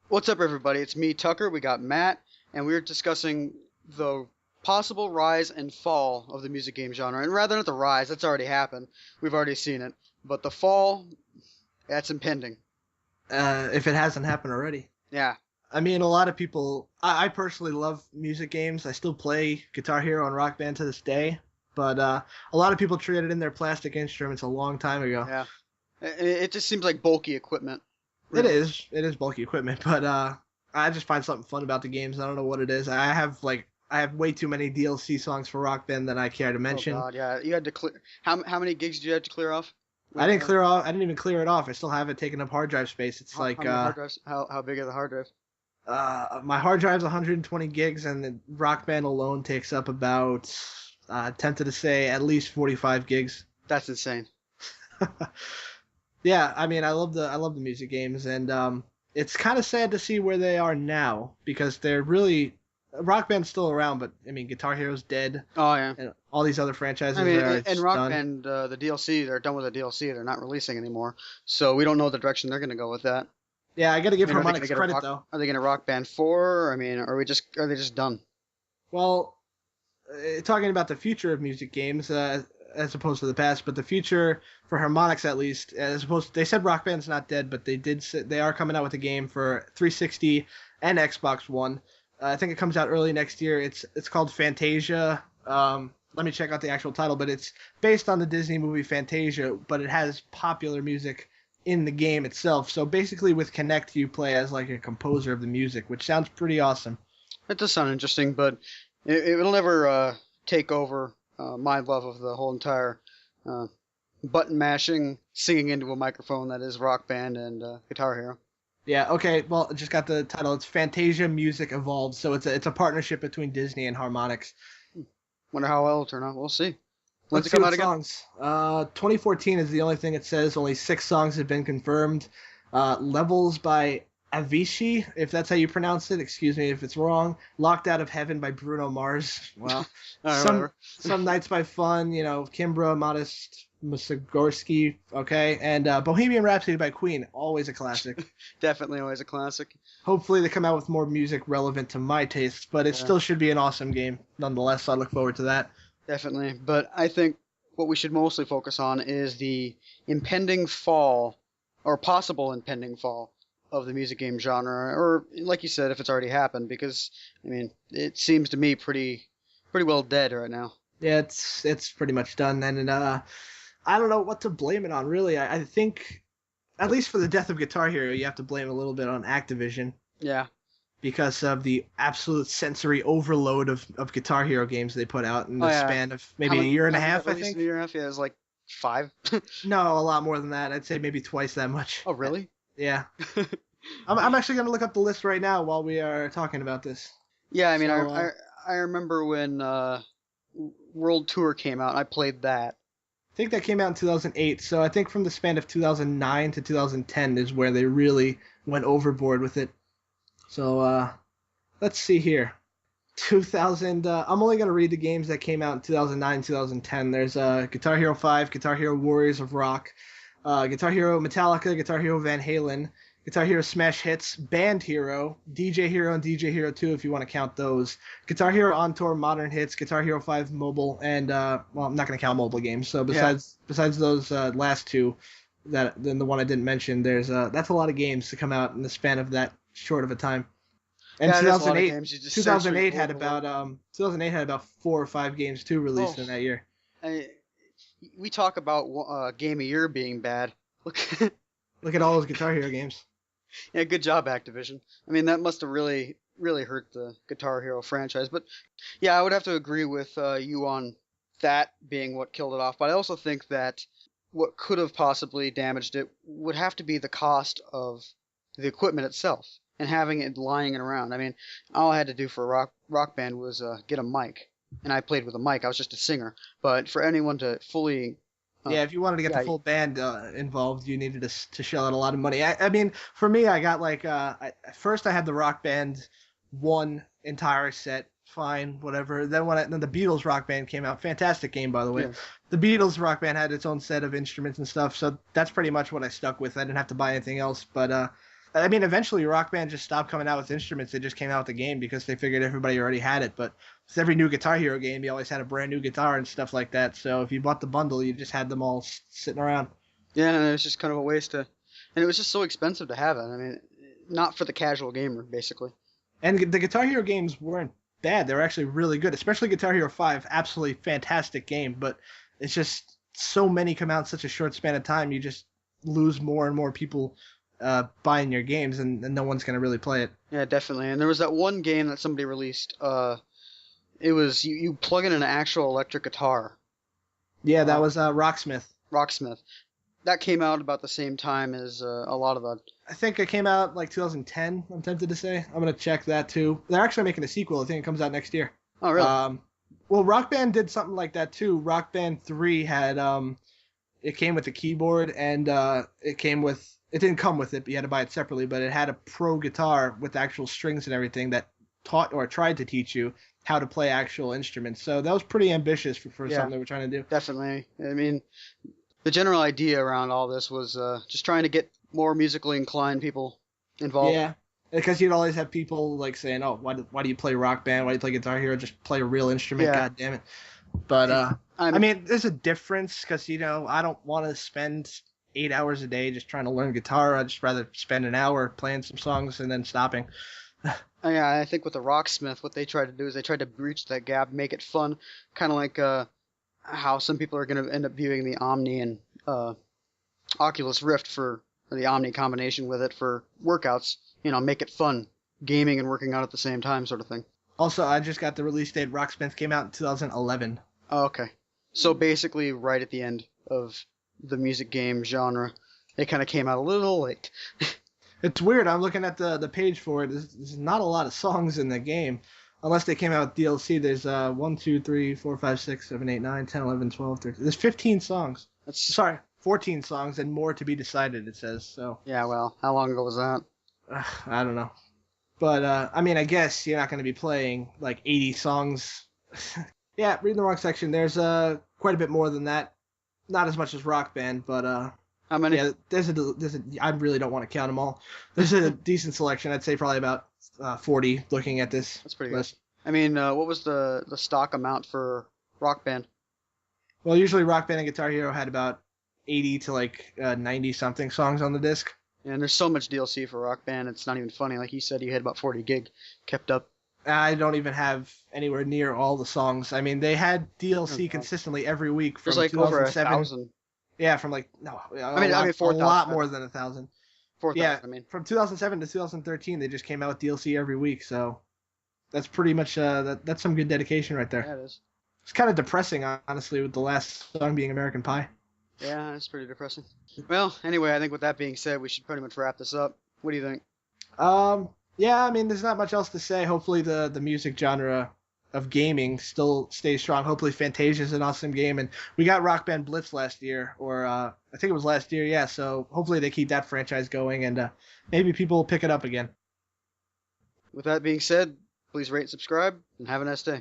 What's up, everybody? It's me, Tucker. We got Matt, and we're discussing the possible rise and fall of the music game genre. And rather not the rise, that's already happened. We've already seen it. But the fall, that's impending. If it hasn't happened already. Yeah. I mean, a lot of people. I personally love music games. I still play Guitar Hero and Rock Band to this day. But a lot of people traded in their plastic instruments a long time ago. Yeah. It just seems like bulky equipment. It is. It is bulky equipment, but I just find something fun about the games. I don't know what it is. I have way too many DLC songs for Rock Band that I care to mention. Oh God, yeah. You had to clear. How many gigs did you have to clear off? I didn't clear off. I didn't even clear it off. I still have it taking up hard drive space. It's how many hard drives? How big are the hard drives? My hard drive's 120 gigs, and the Rock Band alone takes up about, tempted to say, at least 45 gigs. That's insane. Yeah, I mean, I love the music games, and it's kind of sad to see where they are now, because they're really Rock Band's still around, but I mean, Guitar Hero's dead. Oh yeah. And all these other franchises. I mean, are and Rock done. Band, the DLC, they're done with the DLC. They're not releasing anymore, so we don't know the direction they're going to go with that. Yeah, I got to give I mean, Harmonix credit though. Are they going to Rock Band 4? I mean, are they just done? Well, talking about the future of music games, as opposed to the past, but the future for Harmonix at least, they said Rock Band's not dead, but they are coming out with a game for 360 and Xbox One. I think it comes out early next year. It's called Fantasia. Let me check out the actual title, but it's based on the Disney movie Fantasia, but it has popular music in the game itself. So basically with Kinect, you play as like a composer of the music, which sounds pretty awesome. That does sound interesting, but it'll never take over my love of the whole entire button mashing, singing into a microphone that is Rock Band and Guitar Hero. Yeah, okay, well, I just got the title. It's Fantasia Music Evolved, so it's a partnership between Disney and Harmonix. Wonder how well it'll turn out. We'll see. When's Let's it come see out what again? songs. 2014 is the only thing it says. Only 6 songs have been confirmed. Levels by Avicii, if that's how you pronounce it. Excuse me if it's wrong. Locked Out of Heaven by Bruno Mars. Well, some Nights by Fun, Kimbra, Modest Mussorgsky, okay, and Bohemian Rhapsody by Queen, always a classic. Definitely always a classic. Hopefully they come out with more music relevant to my tastes, but it still should be an awesome game nonetheless, so I look forward to that. Definitely, but I think what we should mostly focus on is the impending fall, or possible impending fall, of the music game genre, or like you said, if it's already happened, because, I mean, it seems to me pretty well dead right now. Yeah, it's pretty much done, and I don't know what to blame it on, really. I think, at least for the death of Guitar Hero, you have to blame a little bit on Activision. Yeah. Because of the absolute sensory overload of Guitar Hero games they put out in the span of maybe a year and a half, I think. A year and a half, yeah, it was like 5. No, a lot more than that. I'd say maybe twice that much. Oh, really? Yeah. I'm actually going to look up the list right now while we are talking about this. Yeah, I mean, I remember when World Tour came out, I played that. I think that came out in 2008, so I think from the span of 2009 to 2010 is where they really went overboard with it. So, let's see here. 2000, I'm only going to read the games that came out in 2009, 2010. There's Guitar Hero 5, Guitar Hero Warriors of Rock, Guitar Hero Metallica, Guitar Hero Van Halen, Guitar Hero Smash Hits, Band Hero, DJ Hero and DJ Hero 2 if you want to count those, Guitar Hero On Tour Modern Hits, Guitar Hero 5 Mobile, and, well, I'm not going to count mobile games. So besides those last two, then the one I didn't mention, that's a lot of games to come out in the span of that short of a time. And 2008 had about 4 or 5 games too released in that year. We talk about game of year being bad. Look at all those Guitar Hero games. Yeah, good job, Activision. I mean, that must have really hurt the Guitar Hero franchise. But yeah, I would have to agree with you on that being what killed it off. But I also think that what could have possibly damaged it would have to be the cost of the equipment itself and having it lying around. I mean, all I had to do for Rock Band was get a mic, and I played with a mic. I was just a singer. But for anyone to fully if you wanted to get the full band involved, you needed to shell out a lot of money. I mean, for me, I got first I had the Rock Band 1 entire set fine, whatever. Then the Beatles Rock Band came out. Fantastic game, by the way. Yeah. The Beatles Rock Band had its own set of instruments and stuff, so that's pretty much what I stuck with. I didn't have to buy anything else. But I mean, eventually Rock Band just stopped coming out with instruments. They just came out with the game because they figured everybody already had it. But with every new Guitar Hero game, you always had a brand new guitar and stuff like that. So if you bought the bundle, you just had them all sitting around. Yeah, and it was just kind of a waste to, and it was just so expensive to have it. I mean, not for the casual gamer, basically. And the Guitar Hero games weren't bad. They were actually really good, especially Guitar Hero 5. Absolutely fantastic game, but it's just so many come out in such a short span of time, you just lose more and more people buying your games, and no one's going to really play it. Yeah, definitely. And there was that one game that somebody released. It was you plug in an actual electric guitar. Yeah, that was Rocksmith. Rocksmith. That came out about the same time as a lot of the. I think it came out like 2010, I'm tempted to say. I'm going to check that too. They're actually making a sequel. I think it comes out next year. Oh, really? Well, Rock Band did something like that too. Rock Band 3 had it came with the keyboard, and it didn't come with it, but you had to buy it separately, but it had a pro guitar with actual strings and everything that taught or tried to teach you how to play actual instruments. So that was pretty ambitious for something they were trying to do. Definitely. I mean, the general idea around all this was just trying to get more musically inclined people involved. Yeah, because you'd always have people like saying, "Oh, why do you play Rock Band? Why do you play Guitar Hero? Just play a real instrument, Yeah. God damn it!" But I mean, there's a difference because I don't want to spend 8 hours a day just trying to learn guitar. I'd just rather spend an hour playing some songs and then stopping. Yeah, I think with the Rocksmith, what they tried to do is they tried to breach that gap, make it fun, kind of like how some people are going to end up viewing the Omni and Oculus Rift for the Omni combination with it for workouts. Make it fun, gaming and working out at the same time, sort of thing. Also, I just got the release date. Rocksmith came out in 2011. Oh, okay. So basically, right at the end of the music game genre, it kind of came out a little late. It's weird. I'm looking at the page for it. There's not a lot of songs in the game. Unless they came out with DLC, there's 1, 2, 3, 4, 5, 6, 7, 8, 9, 10, 11, 12, 13. There's 15 songs. Sorry, 14 songs and more to be decided, it says. So. Yeah, well, how long ago was that? I don't know. But, I mean, I guess you're not going to be playing like 80 songs. Yeah, reading the wrong section. There's quite a bit more than that. Not as much as Rock Band, but how many? Yeah, I really don't want to count them all. There's a decent selection. I'd say probably about 40 looking at this. That's pretty list. good. I mean, what was the stock amount for Rock Band? Well, usually Rock Band and Guitar Hero had about 80 to like 90 something songs on the disc. Yeah, and there's so much DLC for Rock Band, it's not even funny. Like you said, you had about 40 gig kept up. I don't even have anywhere near all the songs. I mean, they had DLC consistently every week from There's like over 1,000. Yeah, from like no. I mean 4,000. A lot more than 1,000. 4,000. Yeah, I mean, from 2007 to 2013, they just came out with DLC every week. So that's pretty much that's some good dedication right there. Yeah, it is. It's kind of depressing, honestly, with the last song being American Pie. Yeah, it's pretty depressing. Well, anyway, I think with that being said, we should pretty much wrap this up. What do you think? Yeah, I mean, there's not much else to say. Hopefully the music genre of gaming still stays strong. Hopefully Fantasia is an awesome game. And we got Rock Band Blitz last year, or I think it was last year, yeah. So hopefully they keep that franchise going, and maybe people will pick it up again. With that being said, please rate and subscribe, and have a nice day.